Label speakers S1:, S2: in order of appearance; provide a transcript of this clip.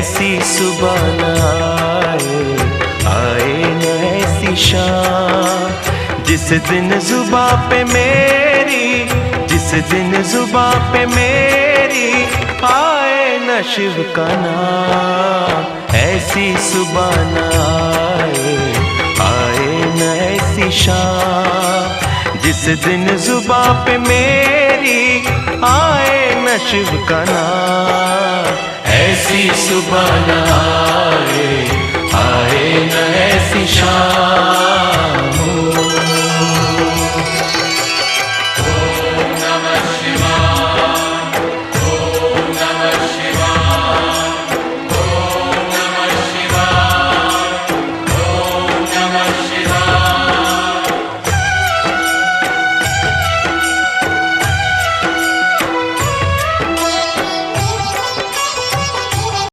S1: ऐसी सुबह न आए न ऐसी शाम, जिस दिन जुबां पे मेरी, जिस दिन जुबां पे मेरी आए न शिव का नाम। ऐसी सुबह न आए न ऐसी शाम, जिस दिन जुबां पे मेरी आए न शिव का नाम। ऐसी सुबह न आए न ऐसी शाम।